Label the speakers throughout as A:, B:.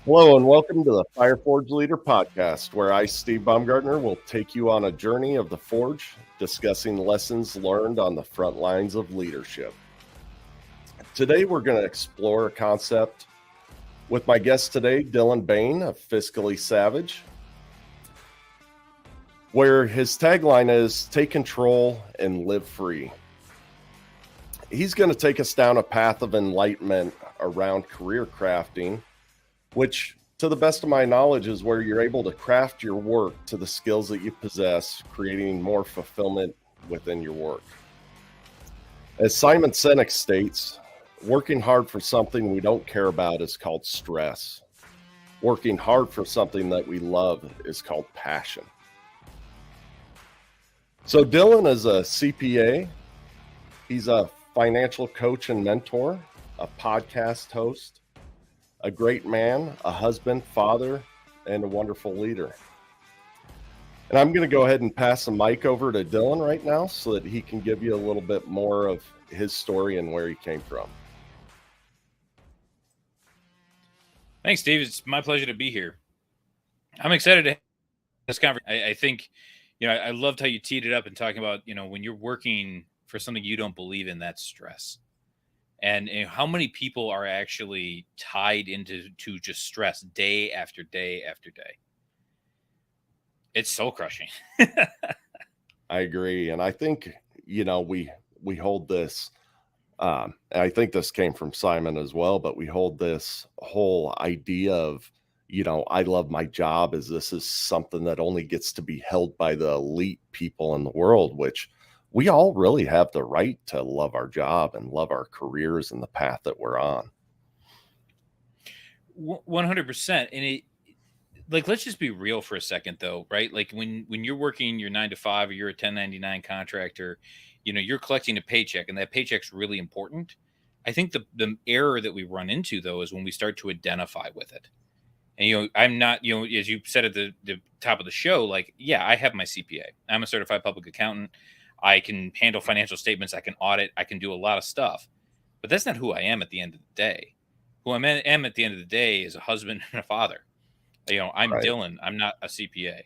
A: Hello and welcome to the Fireforge Leader Podcast, where I, Steve Baumgartner, will take you on a journey of the forge, discussing lessons learned on the front lines of leadership. Today, we're going to explore a concept with my guest today, Dylan Bain of Fiscally Savage, where his tagline is "Take control and live free." He's going to take us down a path of enlightenment around career crafting, which, to the best of my knowledge, is where you're able to craft your work to the skills that you possess, creating more fulfillment within your work. As Simon Sinek states, working hard for something we don't care about is called stress. Working hard for something that we love is called passion. So Dylan is a CPA. He's a financial coach and mentor, a podcast host, a great man, a husband, father, and a wonderful leader. And I'm going to go ahead and pass the mic over to Dylan right now so that he can give you a little bit more of his story and where he came from.
B: Thanks, Steve. It's my pleasure to be here. I'm excited to have this conversation. I think, I loved how you teed it up and talking about, when you're working for something you don't believe in, that's stress. And how many people are actually tied into just stress day after day after day? It's soul crushing.
A: I agree. And I think, we hold this, and I think this came from Simon as well, but we hold this whole idea of, I love my job as this is something that only gets to be held by the elite people in the world, which we all really have the right to love our job and love our careers and the path that we're on.
B: 100%. And let's just be real for a second though, right? Like when you're working your 9 to 5 or you're a 1099 contractor, you're collecting a paycheck and that paycheck's really important. I think the error that we run into though is when we start to identify with it. And, I'm not, as you said at the top of the show, I have my CPA. I'm a certified public accountant. I can handle financial statements. I can audit. I can do a lot of stuff. But that's not who I am at the end of the day. Who I am at the end of the day is a husband and a father. I'm right. Dylan. I'm not a CPA.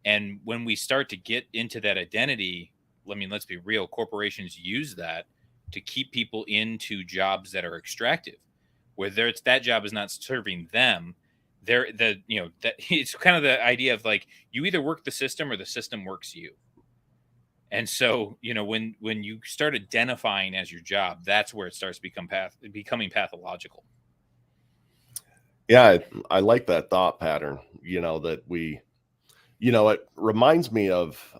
B: And when we start to get into that identity, let's be real. Corporations use that to keep people into jobs that are extractive, where that job is not serving them. It's kind of the idea of you either work the system or the system works you. And so, when you start identifying as your job, that's where it starts becoming pathological.
A: Yeah, I like that thought pattern, that it reminds me of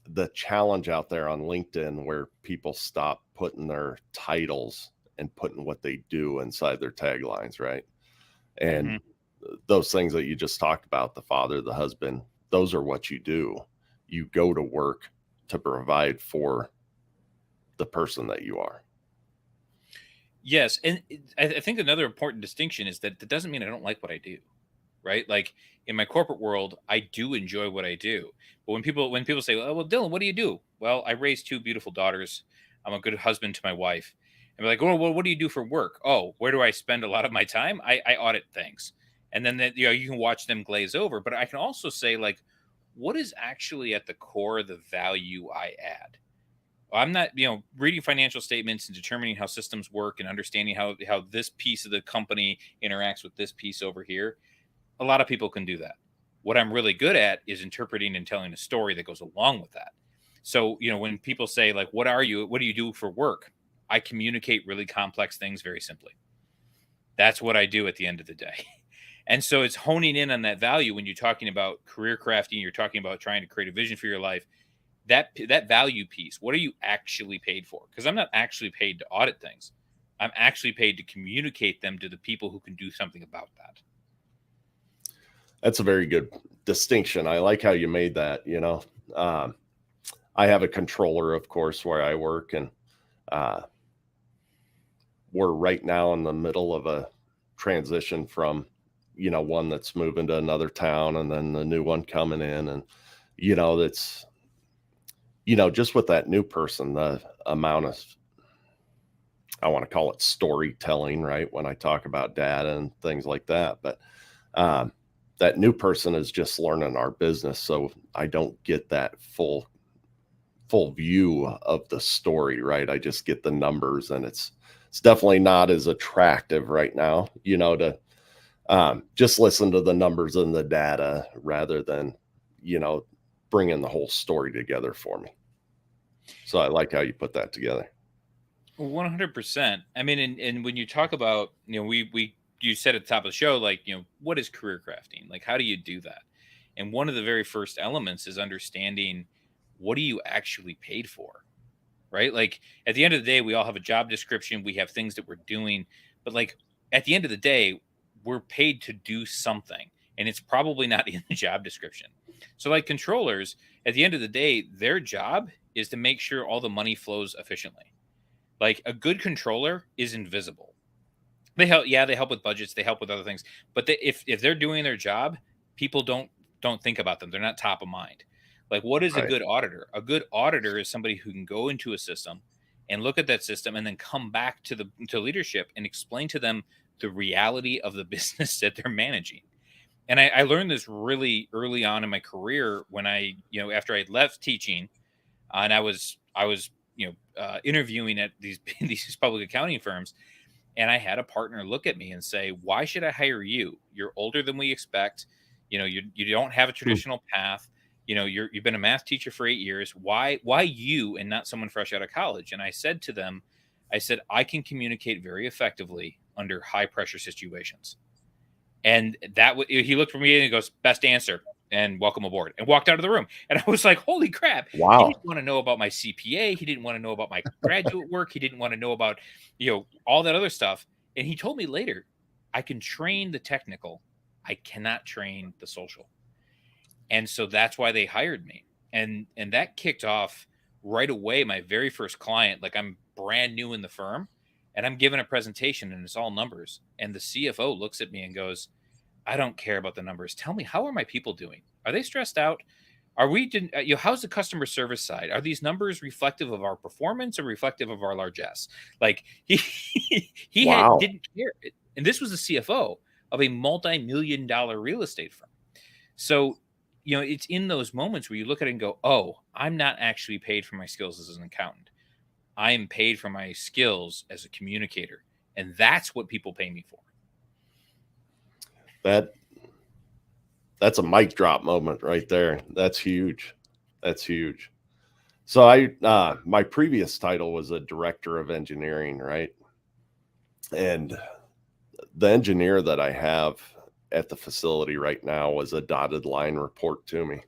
A: the challenge out there on LinkedIn where people stop putting their titles and putting what they do inside their taglines, right? And those things that you just talked about, the father, the husband, those are what you do. You go to work to provide for the person that you are.
B: Yes. And I think another important distinction is that doesn't mean I don't like what I do, right? Like in my corporate world, I do enjoy what I do. But when people say, oh, well, Dylan, what do you do? Well, I raised 2 beautiful daughters. I'm a good husband to my wife. And they're like, oh, well, what do you do for work? Oh, where do I spend a lot of my time? I audit things. And then, you can watch them glaze over. But I can also say what is actually at the core of the value I add? I'm not, reading financial statements and determining how systems work and understanding how this piece of the company interacts with this piece over here. A lot of people can do that. What I'm really good at is interpreting and telling a story that goes along with that. So, when people say what do you do for work? I communicate really complex things very simply. That's what I do at the end of the day. And so it's honing in on that value when you're talking about career crafting, you're talking about trying to create a vision for your life. That value piece, what are you actually paid for? Because I'm not actually paid to audit things. I'm actually paid to communicate them to the people who can do something about that.
A: That's a very good distinction. I like how you made that, I have a controller, of course, where I work, and we're right now in the middle of a transition from, one that's moving to another town and then the new one coming in. And, that's, just with that new person, the amount of I want to call it storytelling, right? When I talk about data and things like that. But um, that new person is just learning our business. So I don't get that full view of the story, right? I just get the numbers, and it's definitely not as attractive right now, to just listen to the numbers and the data rather than, you know, bringing the whole story together for me. So I like how you put that together.
B: 100%. I mean, and when you talk about, you said at the top of the show, like, what is career crafting? Like, how do you do that? And one of the very first elements is understanding, what are you actually paid for? Right? Like, at the end of the day, we all have a job description, we have things that we're doing, but like, at the end of the day, we're paid to do something, and it's probably not in the job description. So, like controllers, at the end of the day, their job is to make sure all the money flows efficiently. Like, a good controller is invisible. They help, yeah, they help with budgets, they help with other things, but if they're doing their job, people don't think about them. They're not top of mind. Like, what is a
A: Right.
B: good auditor? A good auditor is somebody who can go into a system and look at that system and then come back to leadership and explain to them the reality of the business that they're managing. And I learned this really early on in my career when after I left teaching, and I was interviewing at these these public accounting firms, and I had a partner look at me and say, "Why should I hire you? You're older than we expect. You don't have a
A: Hmm.
B: traditional path. You've been a math teacher for 8 years. Why you and not someone fresh out of college?" And I said to them, I said, "I can communicate very effectively under high pressure situations." And he looked for me and he goes, "Best answer, and welcome aboard," and walked out of the room. And I was like, "Holy crap!" He
A: Wow.
B: didn't want to know about my CPA. He didn't want to know about my graduate work. He didn't want to know about all that other stuff. And he told me later, "I can train the technical, I cannot train the social." And so that's why they hired me. And that kicked off right away my very first client. Like, I'm brand new in the firm, and I'm giving a presentation, and it's all numbers. And the CFO looks at me and goes, "I don't care about the numbers. Tell me, how are my people doing? Are they stressed out? Are we how's the customer service side? Are these numbers reflective of our performance or reflective of our largesse?" Like, he had
A: Wow.
B: didn't care. And this was the CFO of a multi-million dollar real estate firm. So, it's in those moments where you look at it and go, "Oh, I'm not actually paid for my skills as an accountant. I am paid for my skills as a communicator." And that's what people pay me for.
A: That that's a mic drop moment right there. That's huge. That's huge. So my previous title was a director of engineering, right? And the engineer that I have at the facility right now was a dotted line report to me.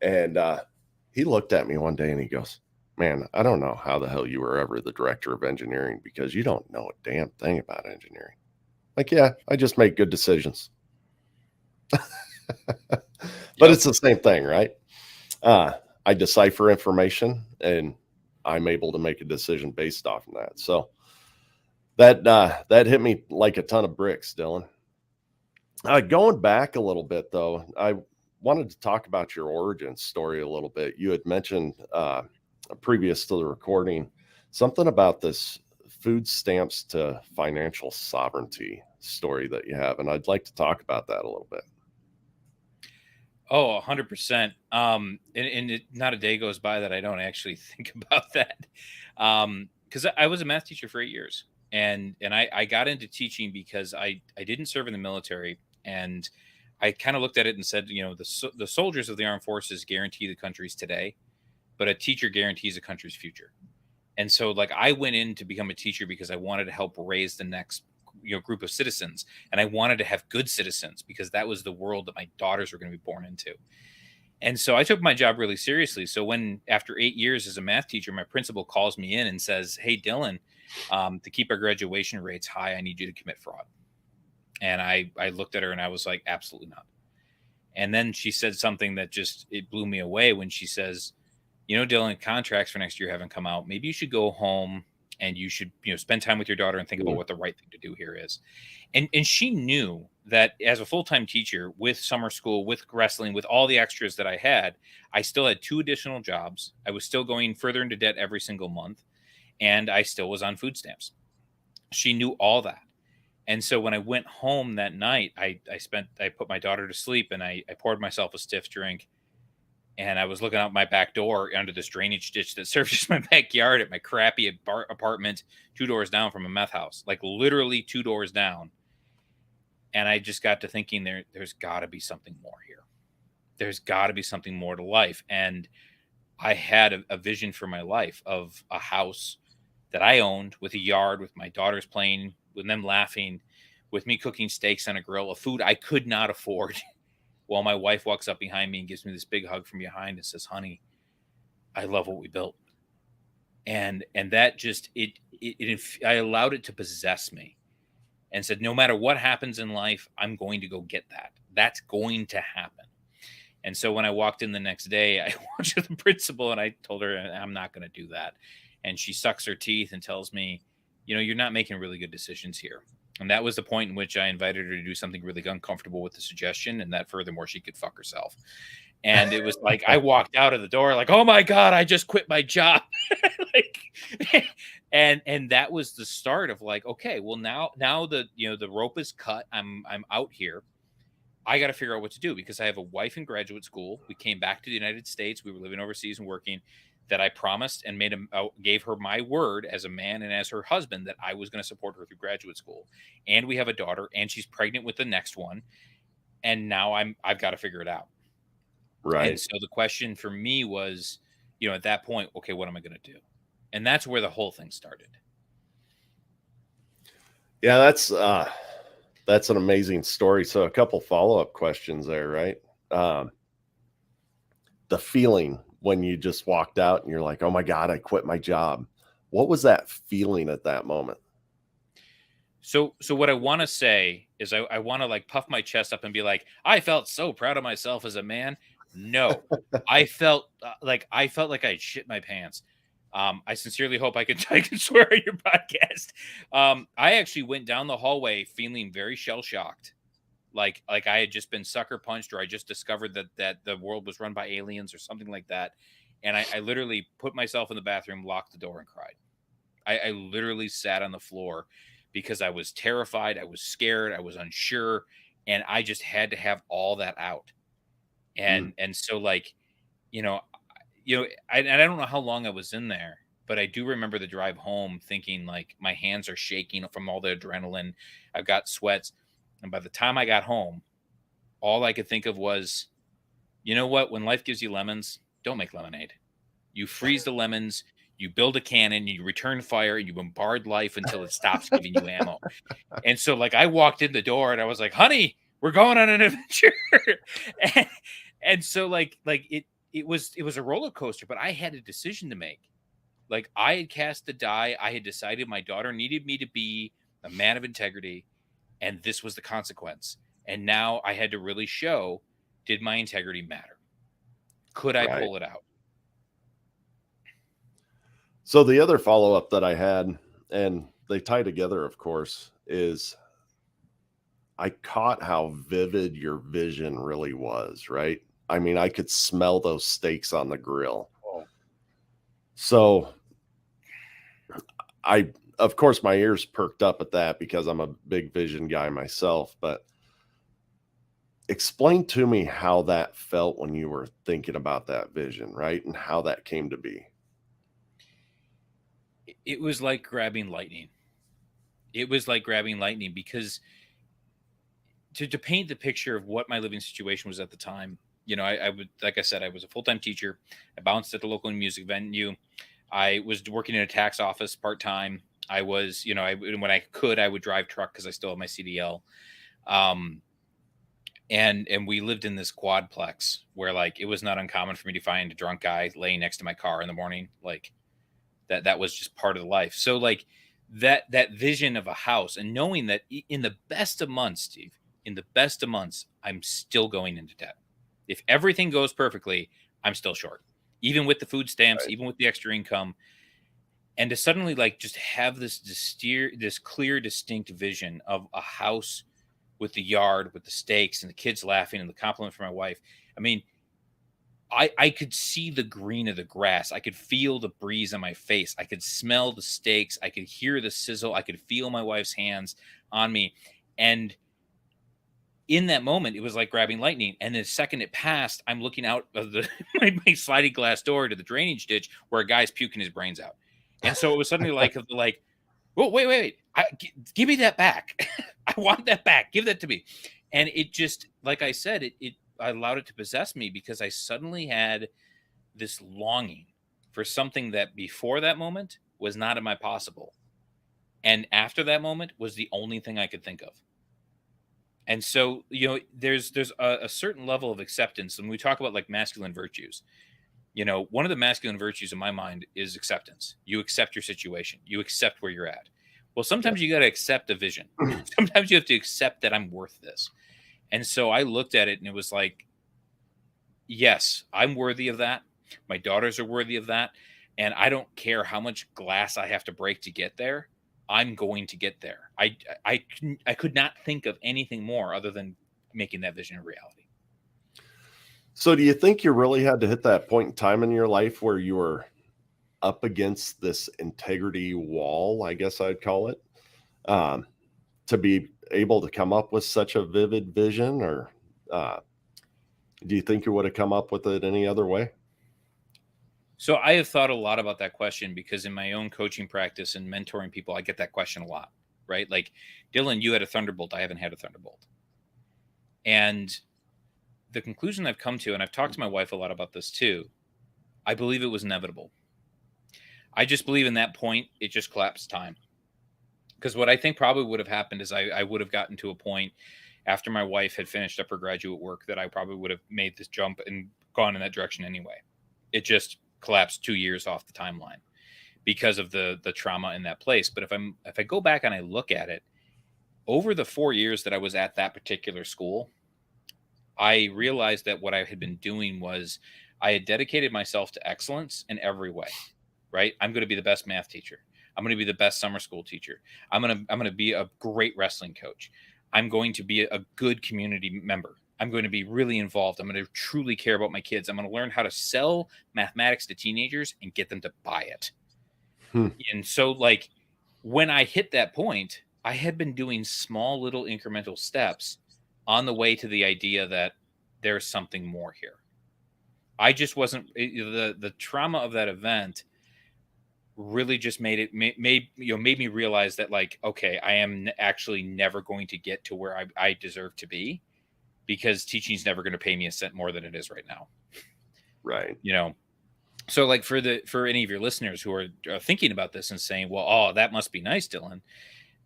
A: And he looked at me one day and he goes, "Man, I don't know how the hell you were ever the director of engineering because you don't know a damn thing about engineering." Like, yeah, I just make good decisions. But
B: Yep.
A: it's the same thing, right? I decipher information and I'm able to make a decision based off of that. So that hit me like a ton of bricks, Dylan. Going back a little bit though, I wanted to talk about your origin story a little bit. You had mentioned previous to the recording something about this food stamps to financial sovereignty story that you have, and I'd like to talk about that a little bit.
B: Oh, 100%. Not a day goes by that I don't actually think about that. Because I was a math teacher for 8 years, and I got into teaching because I didn't serve in the military, and I kind of looked at it and said, the soldiers of the armed forces guarantee the country's today, but a teacher guarantees a country's future. And so, like, I went in to become a teacher because I wanted to help raise the next group of citizens, and I wanted to have good citizens because that was the world that my daughters were going to be born into. And so I took my job really seriously. So when, after 8 years as a math teacher, my principal calls me in and says, "Hey, Dylan, to keep our graduation rates high, I need you to commit fraud." And I looked at her and I was like, "Absolutely not." And then she said something that just, it blew me away when she says, "Dylan, contracts for next year haven't come out. Maybe you should go home and you should, spend time with your daughter and think about
A: Mm.
B: what the right thing to do here is." And she knew that as a full-time teacher, with summer school, with wrestling, with all the extras that I had, I still had two additional jobs. I was still going further into debt every single month, and I still was on food stamps. She knew all that. And so when I went home that night, I put my daughter to sleep, and I poured myself a stiff drink, and I was looking out my back door under this drainage ditch that serves as my backyard at my crappy apartment 2 doors down from a meth house, like literally 2 doors down. And I just got to thinking, there's got to be something more here. There's got to be something more to life. And I had a vision for my life of a house that I owned with a yard, with my daughters playing, with them laughing, with me cooking steaks on a grill, of food I could not afford. While my wife walks up behind me and gives me this big hug from behind and says, "Honey, I love what we built." And that just I allowed it to possess me, and said, no matter what happens in life, I'm going to go get that. That's going to happen. And so when I walked in the next day, I walked to the principal and I told her, I'm not going to do that. And she sucks her teeth and tells me, you're not making really good decisions here. And that was the point in which I invited her to do something really uncomfortable with the suggestion, and that furthermore, she could fuck herself. And it was like, I walked out of the door like, oh my God, I just quit my job. Like, and that was the start of like, okay, well now the rope is cut. I'm out here. I got to figure out what to do, because I have a wife in graduate school. We came back to the United States. We were living overseas and working. That I promised and gave her my word as a man and as her husband that I was going to support her through graduate school. And we have a daughter, and she's pregnant with the next one. And now I've got to figure it out.
A: Right.
B: And so the question for me was, at that point, okay, what am I going to do? And that's where the whole thing started.
A: Yeah, that's an amazing story. So a couple follow-up questions there, right? The feeling when you just walked out and you're like, oh my God, I quit my job. What was that feeling at that moment?
B: So what I want to say is I want to like puff my chest up and be like, I felt so proud of myself as a man. No, I felt like I'd shit my pants. I sincerely hope I can swear on your podcast. I actually went down the hallway feeling very shell shocked. Like I had just been sucker punched, or I just discovered that the world was run by aliens or something like that. And I literally put myself in the bathroom, locked the door, and cried. I literally sat on the floor because I was terrified. I was scared. I was unsure. And I just had to have all that out. And so like, I don't know how long I was in there, but I do remember the drive home thinking like my hands are shaking from all the adrenaline. I've got sweats. And by the time I got home, all I could think of was, you know what? When life gives you lemons, don't make lemonade. You freeze the lemons, you build a cannon, you return fire, and you bombard life until it stops giving you ammo. And so like I walked in the door and I was like, honey, we're going on an adventure. and so like it was a roller coaster, but I had a decision to make. Like I had cast the die. I had decided my daughter needed me to be a man of integrity, and this was the consequence. And now I had to really show, did my integrity matter? Could I pull it out?
A: So the other follow-up that I had, and they tie together, of course, is I caught how vivid your vision really was, right? I mean, I could smell those steaks on the grill.
B: Oh.
A: So of course, my ears perked up at that because I'm a big vision guy myself, but explain to me how that felt when you were thinking about that vision, right? And how that came to be.
B: It was like grabbing lightning. It was like grabbing lightning because to paint the picture of what my living situation was at the time, I would, like I said, I was a full-time teacher. I bounced at the local music venue. I was working in a tax office part-time. I was, when I could, I would drive truck because I still have my CDL. And we lived in this quadplex where like, it was not uncommon for me to find a drunk guy laying next to my car in the morning. Like that was just part of the life. So like that vision of a house, and knowing that in the best of months, Steve, in the best of months, I'm still going into debt. If everything goes perfectly, I'm still short, even with the food stamps, right, even with the extra income. And to suddenly like just have this clear, distinct vision of a house with the yard, with the steaks and the kids laughing and the compliment from my wife. I mean, I could see the green of the grass. I could feel the breeze on my face. I could smell the steaks. I could hear the sizzle. I could feel my wife's hands on me. And in that moment, it was like grabbing lightning. And the second it passed, I'm looking out of the my sliding glass door to the drainage ditch where a guy's puking his brains out. And so it was suddenly like, oh, wait. Give me that back. I want that back. Give that to me. And it just, like I said, I allowed it to possess me because I suddenly had this longing for something that before that moment was not in my possible. And after that moment was the only thing I could think of. And so, there's a certain level of acceptance. And we talk about like masculine virtues. One of the masculine virtues in my mind is acceptance. You accept your situation. You accept where you're at. Well, sometimes you got to accept a vision. Sometimes you have to accept that I'm worth this. And so I looked at it and it was like, yes, I'm worthy of that. My daughters are worthy of that. And I don't care how much glass I have to break to get there. I'm going to get there. I could not think of anything more other than making that vision a reality.
A: So do you think you really had to hit that point in time in your life where you were up against this integrity wall, I guess I'd call it, to be able to come up with such a vivid vision? Or do you think you would have come up with it any other way?
B: So I have thought a lot about that question because in my own coaching practice and mentoring people, I get that question a lot, right? Like, Dylan, you had a thunderbolt. I haven't had a thunderbolt. And the conclusion I've come to, and I've talked to my wife a lot about this too, I believe it was inevitable. I just believe in that point, it just collapsed time. Because what I think probably would have happened is I would have gotten to a point after my wife had finished up her graduate work that I probably would have made this jump and gone in that direction anyway. It just collapsed 2 years off the timeline because of the trauma in that place. But if I go back and I look at it, over the 4 years that I was at that particular school, I realized that what I had been doing was I had dedicated myself to excellence in every way, right? I'm going to be the best math teacher. I'm going to be the best summer school teacher. I'm going to be a great wrestling coach. I'm going to be a good community member. I'm going to be really involved. I'm going to truly care about my kids. I'm going to learn how to sell mathematics to teenagers and get them to buy it. And so, like, when I hit that point, I had been doing small little incremental steps on the way to the idea that there's something more here. I just wasn't the trauma of that event really just made me realize that, like, okay, I am actually never going to get to where I deserve to be, because teaching is never going to pay me a cent more than it is right now.
A: Right.
B: So like for any of your listeners who are thinking about this and saying, well, oh, that must be nice, Dylan.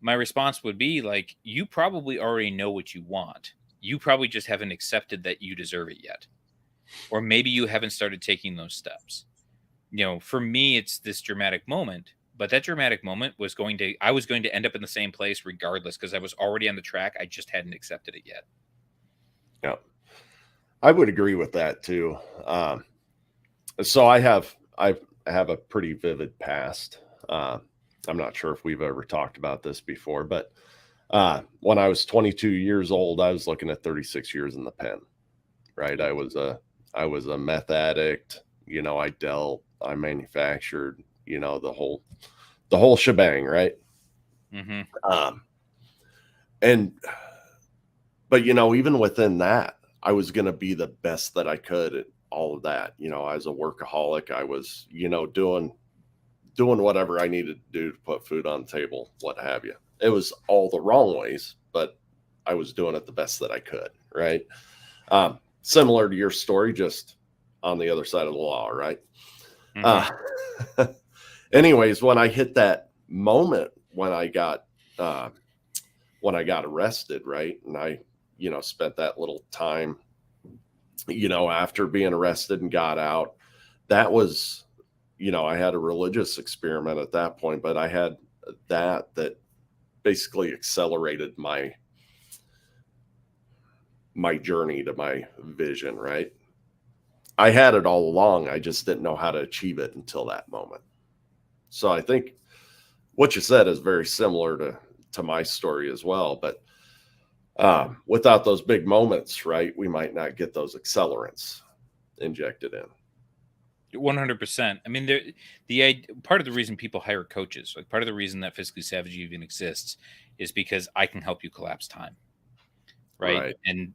B: My response would be like, you probably already know what you want. You probably just haven't accepted that you deserve it yet. Or maybe you haven't started taking those steps. For me, it's this dramatic moment, but that dramatic moment I was going to end up in the same place regardless, because I was already on the track. I just hadn't accepted it yet.
A: Yeah, I would agree with that too. So I have a pretty vivid past. I'm not sure if we've ever talked about this before, but when I was 22 years old, I was looking at 36 years in the pen. Right, I was a meth addict. I manufactured. The whole shebang. Right.
B: Mm-hmm.
A: But even within that, I was going to be the best that I could at all of that. I was a workaholic. I was, doing whatever I needed to do to put food on the table, what have you. It was all the wrong ways, but I was doing it the best that I could. Right. Similar to your story, just on the other side of the law. Right.
B: Mm-hmm.
A: Anyways, when I hit that moment, when I got arrested, right. And I, spent that little time, after being arrested and got out. That was, I had a religious experiment at that point, but I had that basically accelerated my journey to my vision, right? I had it all along. I just didn't know how to achieve it until that moment. So I think what you said is very similar to my story as well. But without those big moments, right, we might not get those accelerants. injected in.
B: 100%. I mean, part of the reason people hire coaches, like part of the reason that Fiscally Savage even exists, is because I can help you collapse time, right?
A: Right.
B: And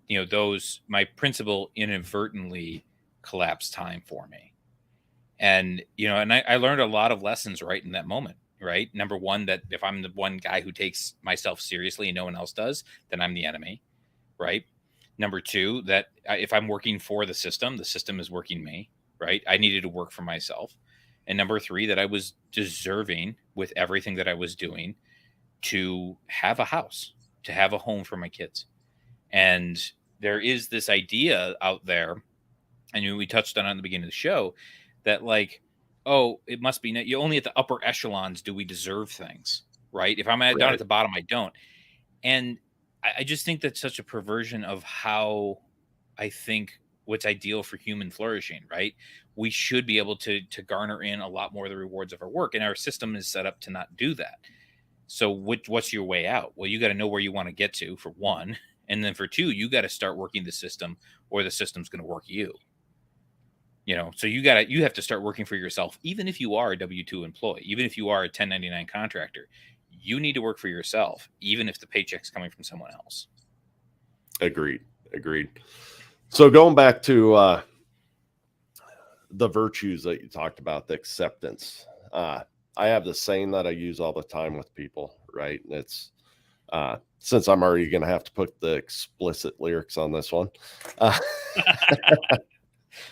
B: my principal inadvertently collapsed time for me, and I learned a lot of lessons right in that moment. Right, number one, that if I'm the one guy who takes myself seriously and no one else does, then I'm the enemy. Right. Number two, that if I'm working for the system is working me. Right. I needed to work for myself. And number three, that I was deserving with everything that I was doing to have a house, to have a home for my kids. And there is this idea out there, and we touched on it in the beginning of the show, that like, oh, it must be you only at the upper echelons do we deserve things, right? If I'm down at
A: Right.
B: the bottom, I don't. And I just think that's such a perversion of how I think what's ideal for human flourishing, right? We should be able to garner in a lot more of the rewards of our work, and our system is set up to not do that. So what's your way out? Well, you got to know where you want to get to, for one, and then for two, you got to start working the system, or the system's going to work you. So you have to start working for yourself, even if you are a W-2 employee, even if you are a 1099 contractor. You need to work for yourself, even if the paycheck's coming from someone else.
A: Agreed. So going back to the virtues that you talked about, the acceptance. I have this saying that I use all the time with people, right? And it's since I'm already going to have to put the explicit lyrics on this one.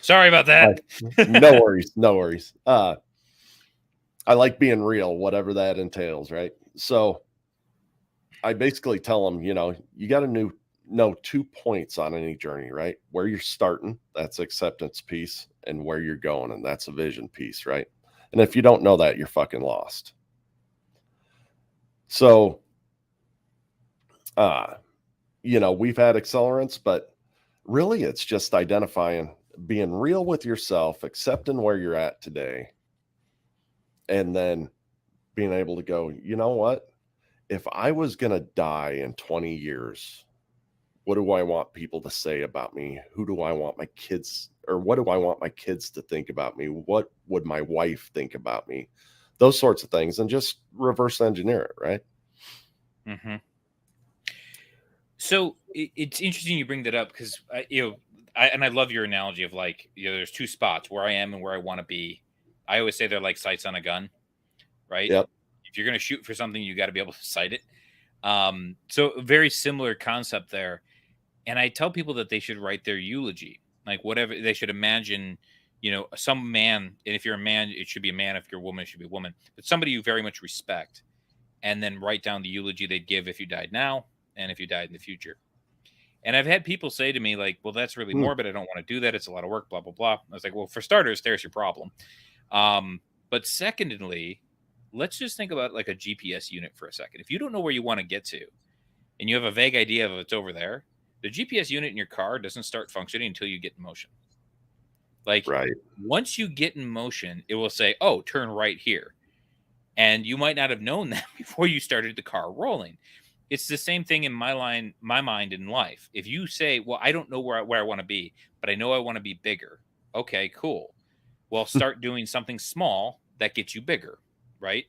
B: Sorry about that.
A: No worries. I like being real, whatever that entails, right? So I basically tell them, you got to know 2 points on any journey, right? Where you're starting, that's acceptance piece, and where you're going, and that's a vision piece, right? And if you don't know that, you're fucking lost. So, we've had accelerants, but really it's just identifying, being real with yourself, accepting where you're at today, and then being able to go, you know what? If I was going to die in 20 years, what do I want people to say about me? Who do I want my kids, or what do I want my kids to think about me? What would my wife think about me? Those sorts of things, and just reverse engineer it, right?
B: Mm-hmm. So it's interesting you bring that up, because I love your analogy of like, there's two spots, where I am and where I want to be. I always say they're like sights on a gun, right?
A: Yep.
B: If you're going to shoot for something, you got to be able to sight it. So a very similar concept there. And I tell people that they should write their eulogy, like whatever they should imagine, some man. And if you're a man, it should be a man. If you're a woman, it should be a woman, but somebody you very much respect. And then write down the eulogy they'd give if you died now and if you died in the future. And I've had people say to me, like, well, that's really morbid. I don't want to do that. It's a lot of work, blah, blah, blah. I was like, well, for starters, there's your problem. But secondly, let's just think about like a GPS unit for a second. If you don't know where you want to get to, and you have a vague idea of it's over there, the GPS unit in your car doesn't start functioning until you get in motion. Like,
A: right.
B: Once you get in motion, it will say, oh, turn right here. And you might not have known that before you started the car rolling. It's the same thing in my mind in life. If you say, well, I don't know where I want to be, but I know I want to be bigger. Okay, cool. Well, start doing something small that gets you bigger, right?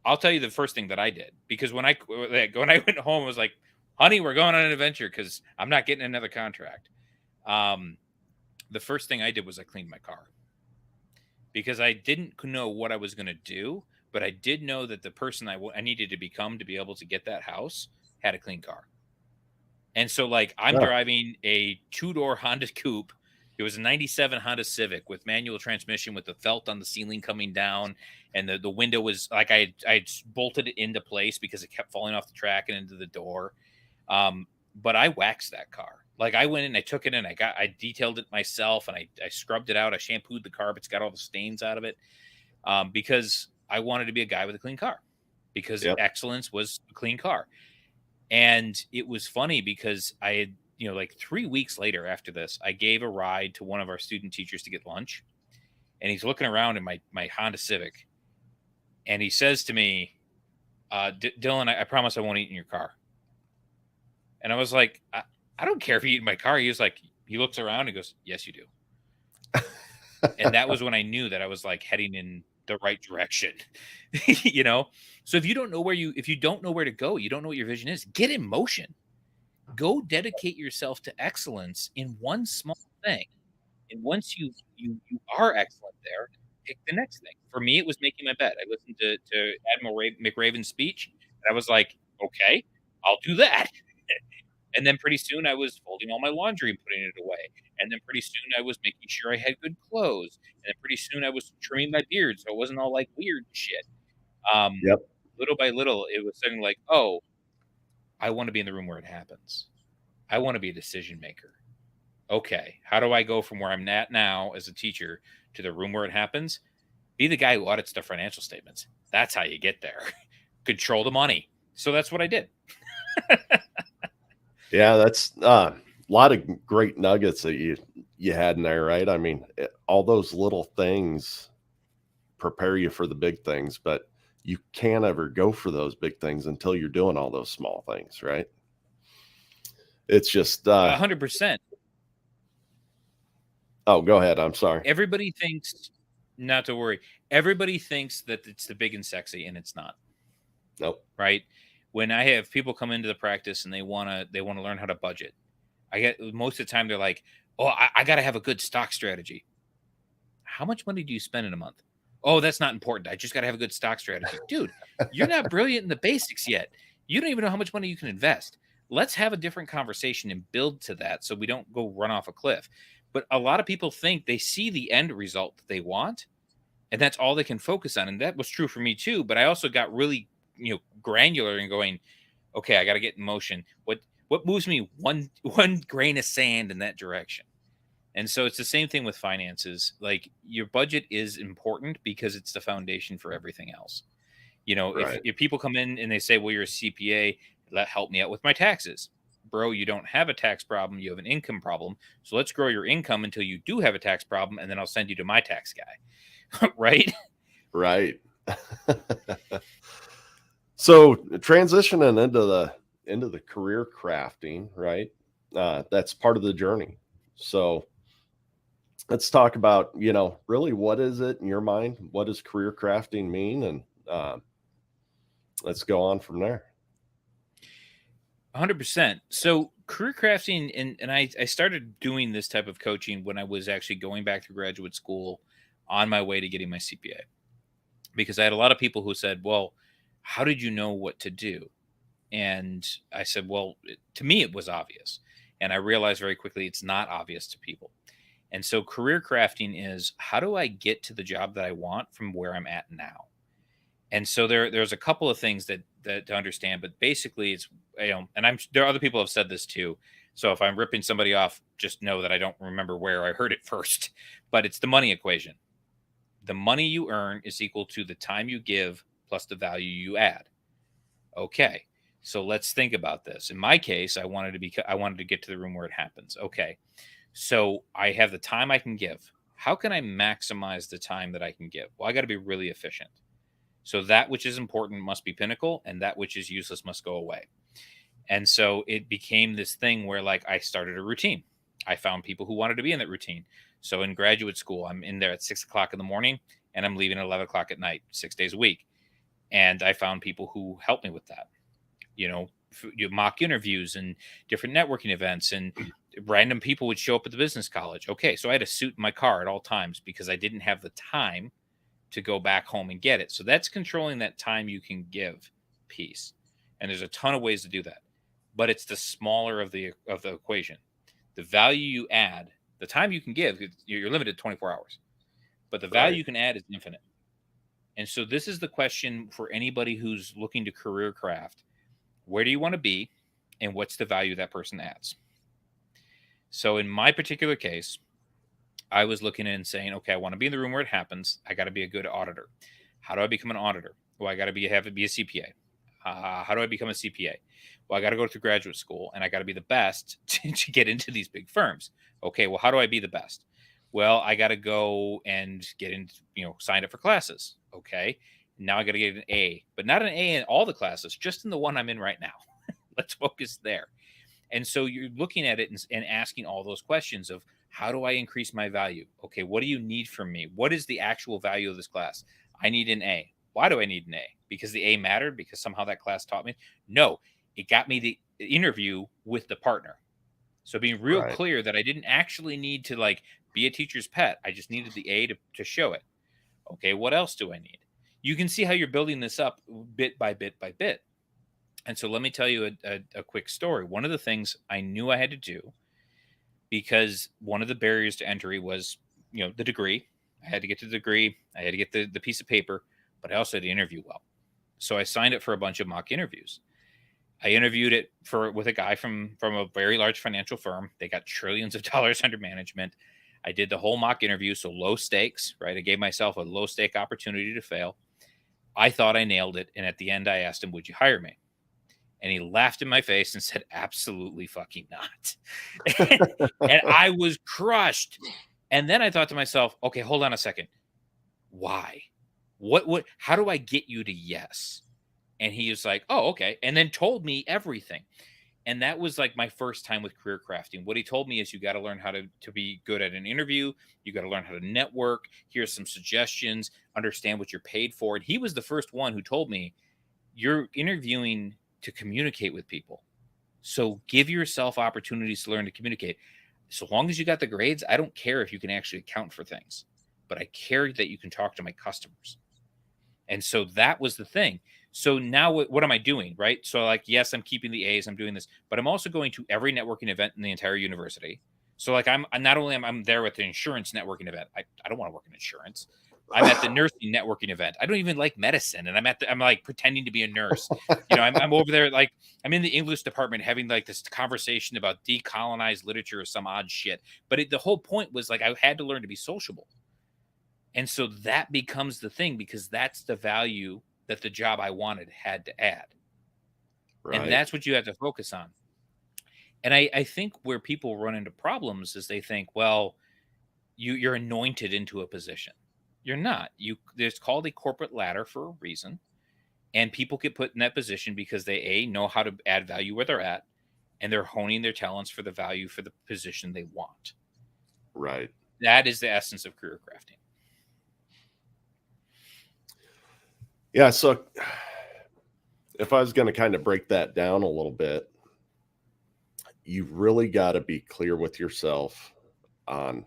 B: I'll tell you the first thing that I did, because when I went home, I was like, honey, we're going on an adventure because I'm not getting another contract. The first thing I did was I cleaned my car, because I didn't know what I was going to do, but I did know that the person I needed to become to be able to get that house had a clean car. And so, like, I'm driving a 2-door Honda Coupe. It was a 97 Honda Civic with manual transmission, with the felt on the ceiling coming down. And the window was like, I had bolted it into place because it kept falling off the track and into the door. But I waxed that car. Like, I went in, I took it in, I detailed it myself, and I scrubbed it out. I shampooed the carpets, got all the stains out of it, because I wanted to be a guy with a clean car, because excellence was a clean car. And it was funny because I had, like 3 weeks later after this, I gave a ride to one of our student teachers to get lunch. And he's looking around in my Honda Civic. And he says to me, Dylan, I promise I won't eat in your car. And I was like, I don't care if you eat in my car. He was like, he looks around and goes, yes, you do. And that was when I knew that I was like heading in the right direction. You know? So if you don't know where to go, you don't know what your vision is, get in motion. Go dedicate yourself to excellence in one small thing. And once you are excellent there, pick the next thing. For me, it was making my bed. I listened to Admiral McRaven's speech, and I was like, okay, I'll do that. And then pretty soon I was folding all my laundry and putting it away. And then pretty soon I was making sure I had good clothes. And then pretty soon I was trimming my beard so it wasn't all like weird shit. Um,
A: Yep.
B: Little by little, it was something like, oh, I want to be in the room where it happens. I want to be a decision maker. Okay, how do I go from where I'm at now as a teacher to the room where it happens? Be the guy who audits the financial statements. That's how you get there. Control the money. So that's what I did.
A: Yeah, that's a lot of great nuggets that you had in there, right? I mean, all those little things prepare you for the big things, but you can't ever go for those big things until you're doing all those small things, right? It's just
B: 100%.
A: oh, go ahead. I'm sorry.
B: Everybody thinks, not to worry, everybody thinks that it's the big and sexy, and it's not.
A: Nope.
B: Right? When I have people come into the practice and they wanna learn how to budget, I get most of the time they're like, "Oh, I got to have a good stock strategy." How much money do you spend in a month? Oh, that's not important. I just got to have a good stock strategy. Dude, you're not brilliant in the basics yet. You don't even know how much money you can invest. Let's have a different conversation and build to that so we don't go run off a cliff. But a lot of people think they see the end result that they want, and that's all they can focus on. And that was true for me too. But I also got really, granular and going, okay, I got to get in motion. What moves me one grain of sand in that direction? And so it's the same thing with finances. Like your budget is important because it's the foundation for everything else.
A: Right.
B: If people come in and they say, well, you're a CPA, help me out with my taxes. Bro, you don't have a tax problem. You have an income problem. So let's grow your income until you do have a tax problem. And then I'll send you to my tax guy. Right?
A: Right. So transitioning into the career crafting, right? That's part of the journey. So let's talk about, really what is it in your mind? What does career crafting mean? And let's go on from there.
B: 100%. So career crafting, and I started doing this type of coaching when I was actually going back to graduate school on my way to getting my CPA. Because I had a lot of people who said, well, how did you know what to do? And I said, well, to me, it was obvious. And I realized very quickly it's not obvious to people. And so career crafting is, how do I get to the job that I want from where I'm at now? And so there's a couple of things that to understand, but basically it's, and there are other people have said this too. So if I'm ripping somebody off, just know that I don't remember where I heard it first, but it's the money equation. The money you earn is equal to the time you give plus the value you add. Okay. So let's think about this. In my case, I wanted to get to the room where it happens. Okay. So I have the time I can give. How can I maximize the time that I can give? Well, I got to be really efficient. So that which is important must be pinnacle, and that which is useless must go away. And so it became this thing where, like, I started a routine. I found people who wanted to be in that routine. So in graduate school, I'm in there at 6 o'clock in the morning and I'm leaving at 11 o'clock at night, 6 days a week. And I found people who helped me with that, mock interviews and different networking events, and random people would show up at the business college. Okay. So I had a suit in my car at all times because I didn't have the time to go back home and get it. So that's controlling that time you can give piece. And there's a ton of ways to do that, but it's the smaller of the equation. The value you add, the time you can give, you're limited to 24 hours, but the value
A: Right.
B: you can add is infinite. And so this is the question for anybody who's looking to career craft. Where do you want to be and what's the value that person adds? So in my particular case, I was looking at and saying, okay, I want to be in the room where it happens. I got to be a good auditor. How do I become an auditor? Well, I got to have to be a CPA. How do I become a CPA? Well, I got to go through graduate school and I got to be the best to get into these big firms. Okay, well, how do I be the best? Well, I got to go and get in, signed up for classes. Okay, now I got to get an A, but not an A in all the classes, just in the one I'm in right now. Let's focus there. And so you're looking at it and asking all those questions of How do I increase my value? Okay, what do you need from me? What is the actual value of this class? I need an A. Why do I need an A? Because the A mattered? Because somehow that class taught me? No, it got me the interview with the partner. So being real
A: Right.
B: clear that I didn't actually need to like be a teacher's pet. I just needed the A to show it. Okay, what else do I need? You can see how you're building this up bit by bit by bit. And so let me tell you a quick story. One of the things I knew I had to do, because one of the barriers to entry was, the degree. I had to get the degree. I had to get the piece of paper, but I also had to interview well. So I signed up for a bunch of mock interviews. I interviewed it with a guy from a very large financial firm. They got trillions of dollars under management. I did the whole mock interview, so low stakes, right? I gave myself a low stake opportunity to fail. I thought I nailed it, and at the end, I asked him, "Would you hire me?" And he laughed in my face and said, "Absolutely fucking not." And I was crushed. And then I thought to myself, "Okay, hold on a second. Why? How do I get you to yes?" And he was like, "Oh, okay." And then told me everything. And that was like my first time with career crafting. What he told me is you got to learn how to be good at an interview. You got to learn how to network. Here's some suggestions. Understand what you're paid for. And he was the first one who told me, you're interviewing to communicate with people. So give yourself opportunities to learn to communicate. So long as you got the grades, I don't care if you can actually account for things, but I care that you can talk to my customers. And so that was the thing. So now what am I doing? Right. So like, yes, I'm keeping the A's, I'm doing this, but I'm also going to every networking event in the entire university. So like I'm not only I'm there with the insurance networking event. I don't want to work in insurance. I'm at the nursing networking event. I don't even like medicine. And I'm like pretending to be a nurse. I'm over there, like I'm in the English department having like this conversation about decolonized literature or some odd shit. But the whole point was like I had to learn to be sociable. And so that becomes the thing, because that's the value that the job I wanted had to add. And
A: Right.
B: that's what you have to focus on. And I think where people run into problems is they think, well, you're anointed into a position. You're not. There's called a corporate ladder for a reason. And people get put in that position because they know how to add value where they're at, and they're honing their talents for the value for the position they want.
A: Right.
B: That is the essence of career crafting.
A: Yeah. So if I was going to kind of break that down a little bit, you really got to be clear with yourself on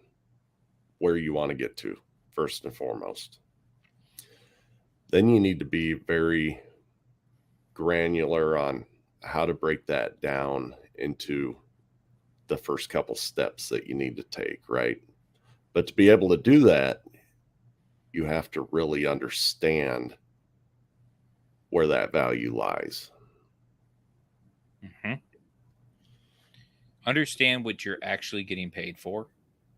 A: where you want to get to, first and foremost. Then you need to be very granular on how to break that down into the first couple steps that you need to take, right? But to be able to do that, you have to really understand where that value lies.
B: Mm-hmm. Understand what you're actually getting paid for,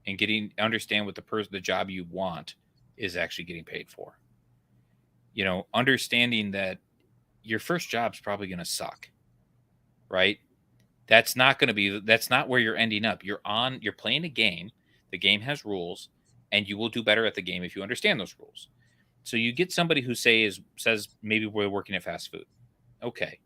B: and understand what the job you want is actually getting paid for. Understanding that your first job's probably going to suck, right? That's not where you're ending up. You're playing a game. The game has rules, and you will do better at the game if you understand those rules. So you get somebody who says maybe we're working at fast food. Okay.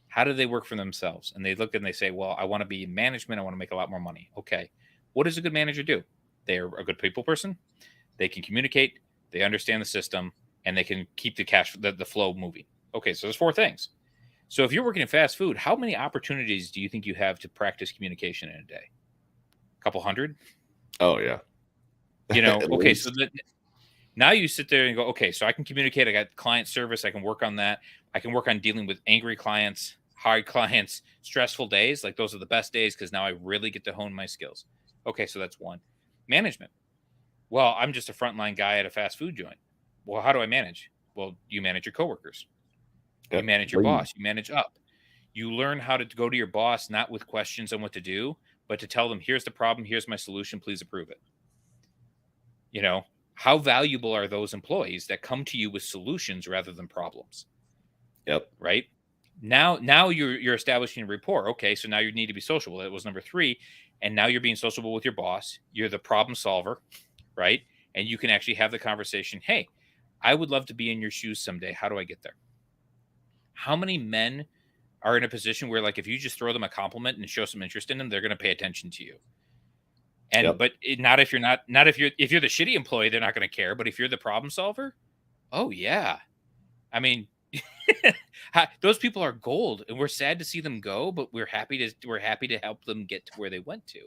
B: How do they work for themselves? And they look and they say, well, I want to be in management. I want to make a lot more money. Okay. What does a good manager do? They're a good people person. They can communicate. They understand the system, and they can keep the flow moving. Okay. So there's 4 things. So if you're working in fast food, how many opportunities do you think you have to practice communication in a day? A couple hundred?
A: Oh, yeah. At
B: Okay. So
A: least.
B: now you sit there and go, okay, so I can communicate. I got client service. I can work on that. I can work on dealing with angry clients, hard clients, stressful days. Like those are the best days because now I really get to hone my skills. Okay, so that's one. Management. Well, I'm just a frontline guy at a fast food joint. Well, how do I manage? Well, you manage your coworkers. You
A: Yep.
B: manage your boss. You manage up. You learn how to go to your boss, not with questions on what to do, but to tell them, here's the problem. Here's my solution. Please approve it. How valuable are those employees that come to you with solutions rather than problems?
A: Yep.
B: Right. Now you're establishing a rapport. Okay, so now you need to be sociable. That was number 3. And now you're being sociable with your boss. You're the problem solver, right? And you can actually have the conversation. Hey, I would love to be in your shoes someday. How do I get there? How many men are in a position where, like, if you just throw them a compliment and show some interest in them, they're going to pay attention to you? And
A: Yep.
B: but not if you're not if you're the shitty employee, they're not going to care. But if you're the problem solver, oh yeah. I mean, those people are gold, and we're sad to see them go, but we're happy to help them get to where they went to.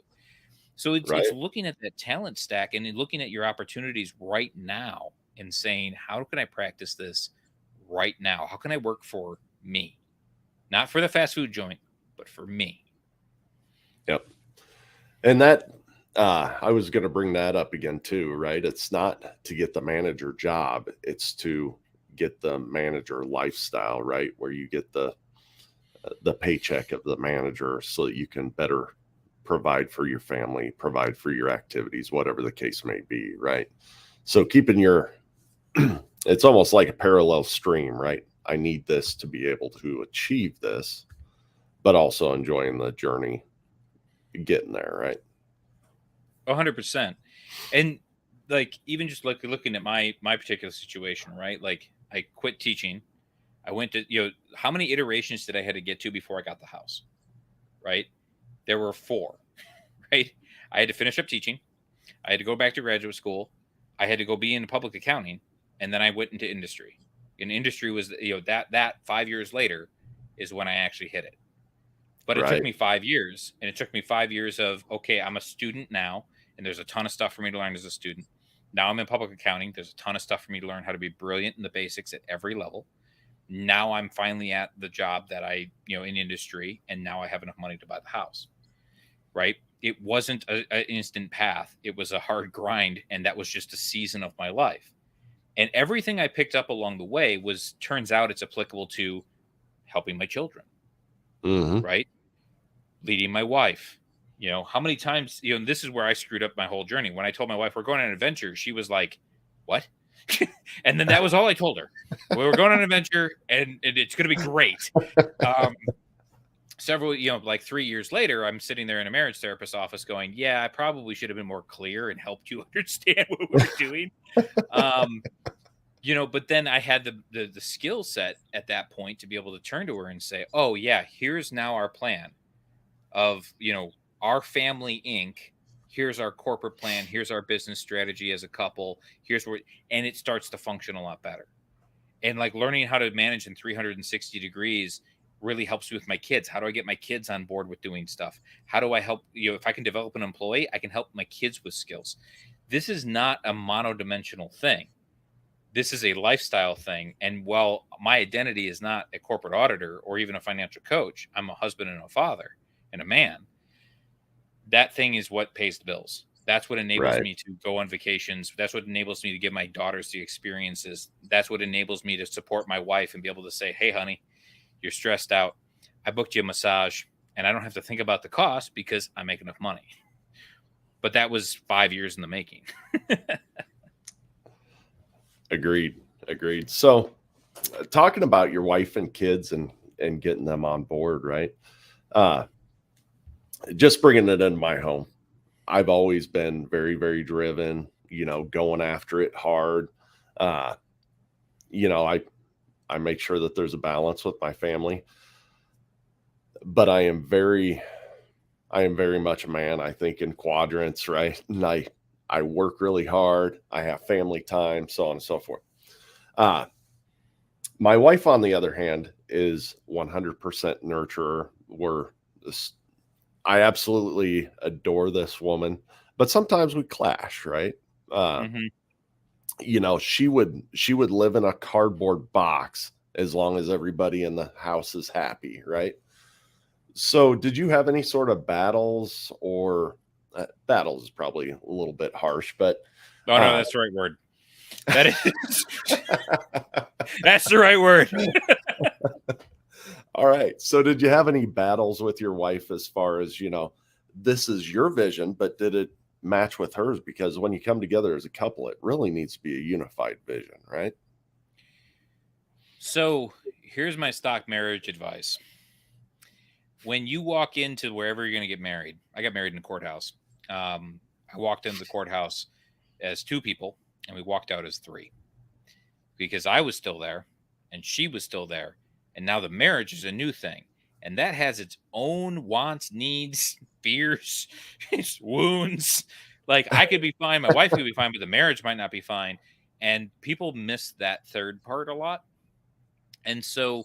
B: So it's
A: Right.
B: looking at that talent stack and looking at your opportunities right now and saying, how can I practice this right now? How can I work for me? Not for the fast food joint, but for me.
A: Yep. And that, I was going to bring that up again too, right? It's not to get the manager job, it's to get the manager lifestyle, right? Where you get the paycheck of the manager so that you can better provide for your family, provide for your activities, whatever the case may be, right? So keeping your, it's almost like a parallel stream, right? I need this to be able to achieve this, but also enjoying the journey getting there, right?
B: 100%. And like even just like looking at my particular situation, right? Like I quit teaching. I went to, how many iterations did I had to get to before I got the house? Right? There were four, right? I had to finish up teaching. I had to go back to graduate school. I had to go be in public accounting, and then I went into industry. And industry was, that 5 years later is when I actually hit it. But it took
A: Right.
B: me 5 years, and it took me 5 years of, okay, I'm a student now, and there's a ton of stuff for me to learn as a student. Now I'm in public accounting. There's a ton of stuff for me to learn how to be brilliant in the basics at every level. Now I'm finally at the job that in industry, and now I have enough money to buy the house, right? It wasn't an instant path. It was a hard grind, and that was just a season of my life. And everything I picked up along the way turns out it's applicable to helping my children,
A: Hmm.
B: right? Leading my wife. How many times, and this is where I screwed up my whole journey. When I told my wife we're going on an adventure, she was like, what? And then that was all I told her. We were going on an adventure, and it's going to be great. Several, like 3 years later, I'm sitting there in a marriage therapist's office going, yeah, I probably should have been more clear and helped you understand what we were doing. Um, but then I had the skill set at that point to be able to turn to her and say, oh yeah, here's now our plan of, our family Inc. Here's our corporate plan. Here's our business strategy as a couple. Here's where, and it starts to function a lot better. And like learning how to manage in 360 degrees really helps me with my kids. How do I get my kids on board with doing stuff? How do I help, if I can develop an employee, I can help my kids with skills. This is not a monodimensional thing. This is a lifestyle thing. And while my identity is not a corporate auditor or even a financial coach, I'm a husband and a father and a man. That thing is what pays the bills. That's what enables
A: Right.
B: me to go on vacations. That's what enables me to give my daughters the experiences. That's what enables me to support my wife and be able to say, hey, honey, you're stressed out. I booked you a massage, and I don't have to think about the cost because I make enough money. But that was 5 years in the making.
A: Agreed. Agreed. So, talking about your wife and kids and getting them on board, right? Uh, just bringing it in my home. I've always been very, very driven. Going after it hard. Uh, I make sure that there's a balance with my family, but I am very much a man. I think in quadrants, right? And I work really hard. I have family time, so on and so forth. Uh, my wife, on the other hand, is 100% nurturer. I absolutely adore this woman, but sometimes we clash, right? Uh,
B: Mm-hmm.
A: she would live in a cardboard box as long as everybody in the house is happy, right? So, did you have any sort of battles or battles is probably a little bit harsh, but
B: Oh, no,
A: uh,
B: that's the right word. That is, that's the right word.
A: all right. So, did you have any battles with your wife as far as, this is your vision, but did it match with hers? Because when you come together as a couple, it really needs to be a unified vision, right?
B: So here's my stock marriage advice. When you walk into wherever you're going to get married, I got married in the courthouse. I walked into the courthouse as two people, and we walked out as three because I was still there and she was still there. And now the marriage is a new thing. and that has its own wants, needs, fears, its wounds. Like I could be fine, my wife could be fine, but the marriage might not be fine. And people miss that third part a lot. And so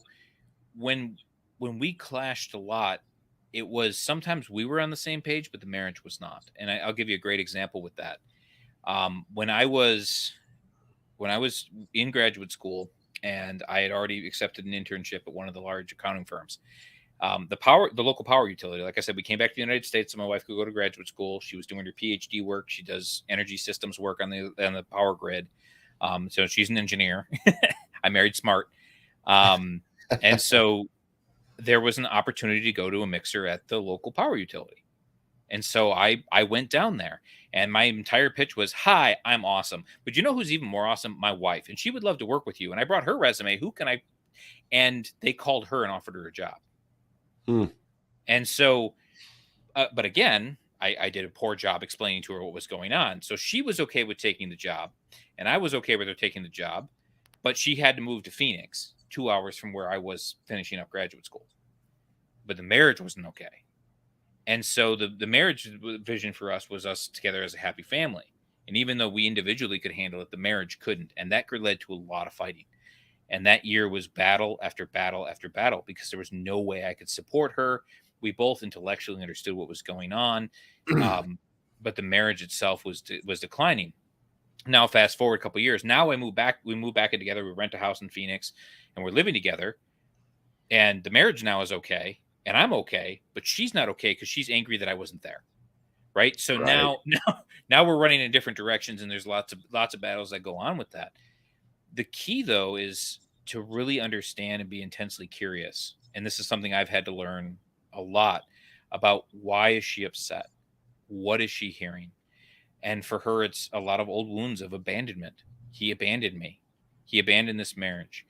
B: when we clashed a lot, it was sometimes we were on the same page, but the marriage was not. And I'll give you a great example with that. When I was in graduate school and I had already accepted an internship at one of the large accounting firms, the local power utility, like I said, we came back to the United States so my wife could go to graduate school. She was doing her PhD work. She does energy systems work on the power grid. So she's an engineer. I married smart. And so there was an opportunity to go to a mixer at the local power utility. And so I went down there and my entire pitch was, hi, I'm awesome. But you know who's even more awesome? My wife. And she would love to work with you. And I brought her resume. Who can I? And they called her and offered her a job. And so, but again, I did a poor job explaining to her what was going on. So she was okay with taking the job and I was okay with her taking the job, but she had to move to Phoenix, 2 hours from where I was finishing up graduate school. But the marriage wasn't okay. And so the marriage vision for us was us together as a happy family. And even though we individually could handle it, the marriage couldn't. And that led to a lot of fighting. And that year was battle after battle after battle because there was no way I could support her. We both intellectually understood what was going on. But the marriage itself was declining. Now, fast forward a couple of years. Now we move back in together. We rent a house in Phoenix and we're living together. And the marriage now is okay. And I'm okay, but she's not okay because she's angry that I wasn't there. Right. So
A: Right.
B: now we're running in different directions and there's lots of battles that go on with that. The key, though, is to really understand and be intensely curious. And this is something I've had to learn a lot about. Why is she upset? What is she hearing? And for her, it's a lot of old wounds of abandonment. He abandoned me. He abandoned this marriage,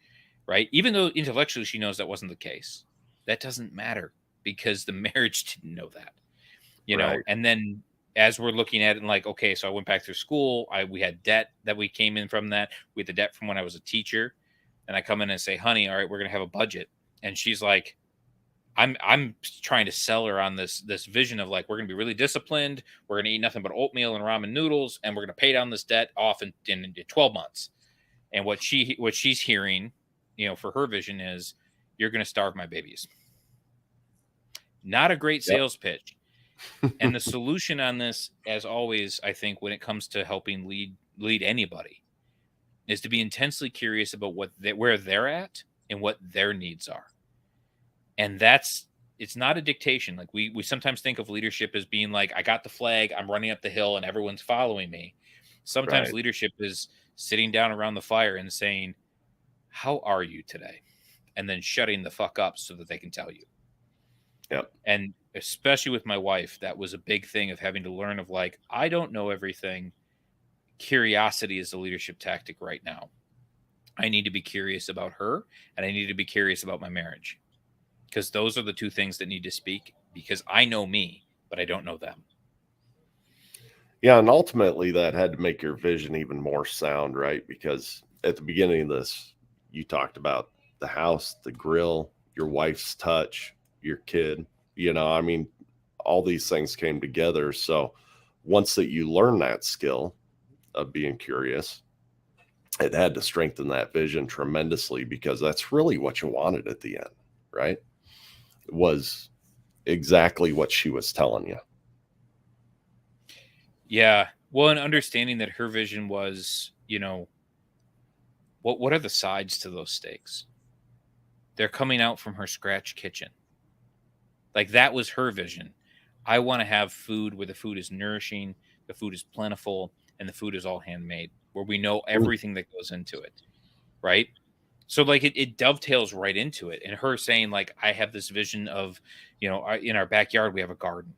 B: right? Even though intellectually she knows that wasn't the case. That doesn't matter because the marriage didn't know that,
A: Right.
B: And then as we're looking at it and like, okay, so I went back through school. We had debt that we came in from that. We had the debt from when I was a teacher. And I come in and say, honey, all right, we're going to have a budget. And she's like, I'm trying to sell her on this vision of like, we're going to be really disciplined. We're going to eat nothing but oatmeal and ramen noodles. And we're going to pay down this debt off in 12 months. And what she's hearing, for her vision is, you're going to starve my babies. Not a great
A: Yep.
B: sales pitch. And the solution on this, as always, I think when it comes to helping lead anybody, is to be intensely curious about where they're at and what their needs are. And it's not a dictation. Like we sometimes think of leadership as being like, I got the flag, I'm running up the hill and everyone's following me. Sometimes
A: Right.
B: leadership is sitting down around the fire and saying, how are you today? And then shutting the fuck up so that they can tell you.
A: Yep.
B: And especially with my wife, that was a big thing of having to learn of like, I don't know everything. Curiosity is the leadership tactic right now. I need to be curious about her and I need to be curious about my marriage because those are the two things that need to speak because I know me, but I don't know them.
A: Yeah. And ultimately, that had to make your vision even more sound, right? Because at the beginning of this, you talked about the house, the grill, your wife's touch, your kid. I mean, all these things came together. So once that you learn that skill of being curious, it had to strengthen that vision tremendously because that's really what you wanted at the end, right? It was exactly what she was telling you.
B: Yeah. Well, and understanding that her vision was, what are the sides to those steaks? They're coming out from her scratch kitchen. Like that was her vision. I want to have food where the food is nourishing, the food is plentiful, and the food is all handmade, where we know everything that goes into it. Right. So like it dovetails right into it. And her saying like, I have this vision of, in our backyard, we have a garden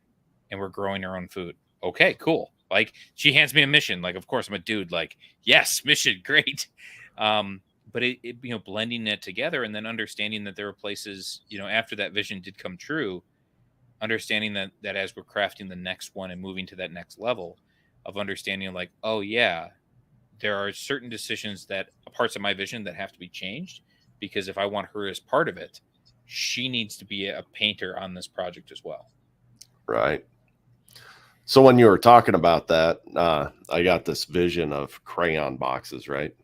B: and we're growing our own food. Okay, cool. Like she hands me a mission. Like, of course I'm a dude, like, yes, mission. Great. But it blending it together and then understanding that there are places, after that vision did come true, understanding that as we're crafting the next one and moving to that next level of understanding like, oh yeah, there are certain decisions that parts of my vision that have to be changed because if I want her as part of it, she needs to be a painter on this project as well.
A: Right. So when you were talking about that, I got this vision of crayon boxes, right?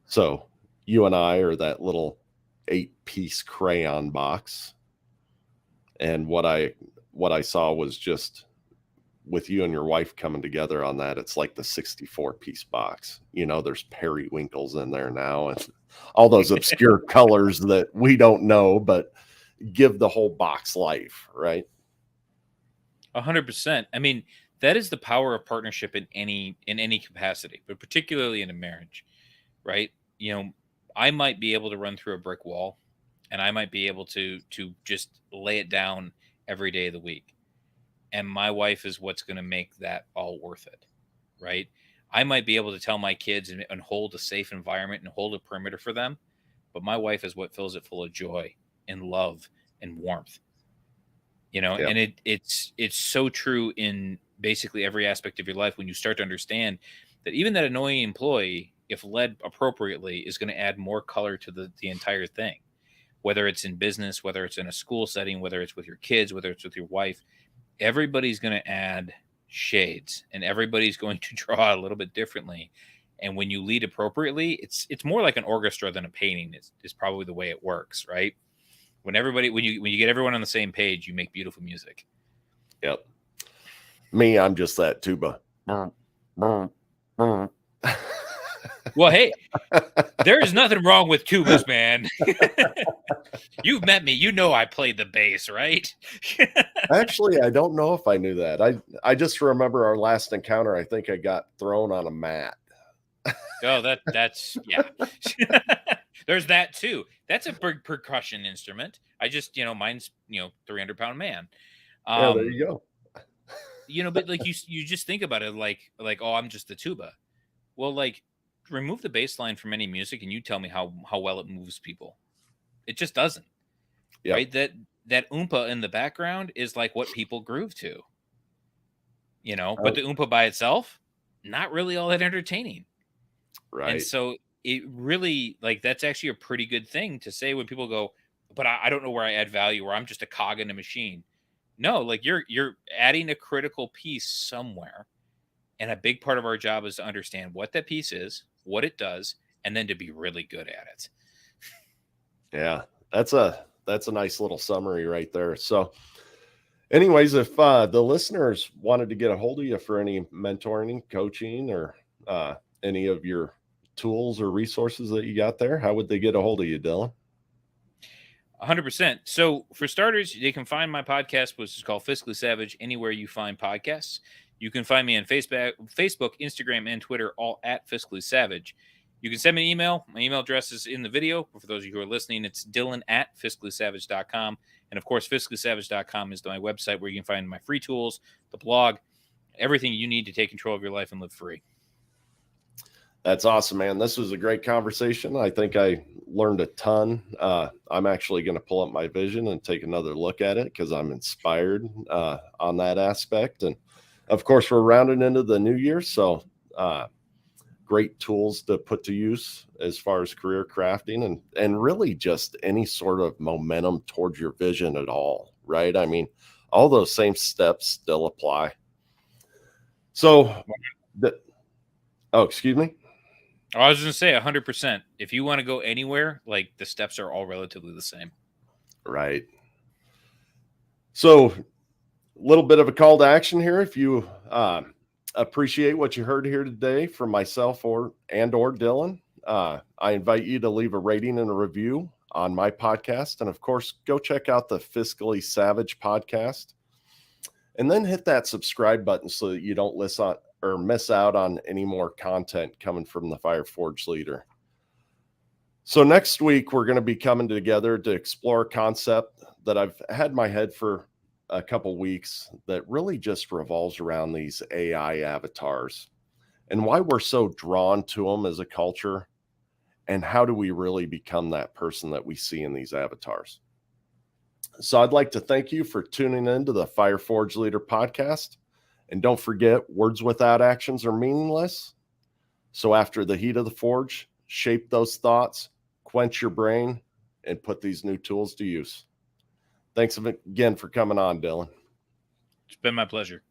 A: So you and I are that little 8-piece crayon box. And what I saw was just with you and your wife coming together on that, it's like the 64-piece box. There's periwinkles in there now and all those obscure colors that we don't know, but give the whole box life, right?
B: 100%. I mean, that is the power of partnership in any capacity, but particularly in a marriage, right? I might be able to run through a brick wall, and I might be able to just lay it down every day of the week. And my wife is what's going to make that all worth it, right? I might be able to tell my kids and hold a safe environment and hold a perimeter for them, but my wife is what fills it full of joy and love and warmth.
A: Yep.
B: And it's so true in basically every aspect of your life when you start to understand that even that annoying employee, if led appropriately, is going to add more color to the entire thing, whether it's in business, whether it's in a school setting, whether it's with your kids, whether it's with your wife. Everybody's going to add shades, and everybody's going to draw a little bit differently. And when you lead appropriately, it's more like an orchestra than a painting is probably the way it works, right? When you get everyone on the same page, you make beautiful music.
A: Yep. Me, I'm just that tuba.
B: Well, hey, there is nothing wrong with tubas, man. You've met me. You know I played the bass, right?
A: Actually, I don't know if I knew that. I just remember our last encounter. I think I got thrown on a mat.
B: Oh, that's yeah. There's that too. That's a big percussion instrument. I just, mine's 300-pound man.
A: Yeah, there you go.
B: But like you just think about it like oh, I'm just the tuba. Well, like remove the bass line from any music and you tell me how well it moves people. It just doesn't. Yep. Right? That oompa in the background is like what people groove to. But the oompa by itself, not really all that entertaining.
A: Right.
B: And so it really, like, that's actually a pretty good thing to say when people go, but I don't know where I add value, or I'm just a cog in a machine. No, like you're adding a critical piece somewhere. And a big part of our job is to understand what that piece is, what it does, and then to be really good at it.
A: Yeah, that's a nice little summary right there. So anyways, if the listeners wanted to get a hold of you for any mentoring, coaching, or any of your tools or resources that you got there, how would they get a hold of you, Dylan?
B: 100%. So for starters, they can find my podcast, which is called Fiscally Savage, anywhere you find podcasts. You can find me on Facebook, Instagram, and Twitter, all at Fiscally Savage. You can send me an email. My email address is in the video. For those of you who are listening, it's dylan@fiscallysavage.com. And of course, fiscallysavage.com is my website where you can find my free tools, the blog, everything you need to take control of your life and live free.
A: That's awesome, man. This was a great conversation. I think I learned a ton. I'm actually going to pull up my vision and take another look at it because I'm inspired on that aspect. And of course, we're rounding into the new year. So great tools to put to use as far as career crafting and really just any sort of momentum towards your vision at all, right? I mean, all those same steps still apply. So, excuse me?
B: I was going to say 100%. If you want to go anywhere, like the steps are all relatively the same.
A: Right. So a little bit of a call to action here. If you appreciate what you heard here today from myself or Dylan, I invite you to leave a rating and a review on my podcast. And of course, go check out the Fiscally Savage podcast and then hit that subscribe button so that you don't miss out on any more content coming from the Fire Forge Leader. So next week, we're going to be coming together to explore a concept that I've had in my head for a couple weeks that really just revolves around these AI avatars and why we're so drawn to them as a culture and how do we really become that person that we see in these avatars. So I'd like to thank you for tuning in to the Fire Forge Leader podcast. And don't forget, words without actions are meaningless. So after the heat of the forge, shape those thoughts, quench your brain, and put these new tools to use. Thanks again for coming on, Dylan.
B: It's been my pleasure.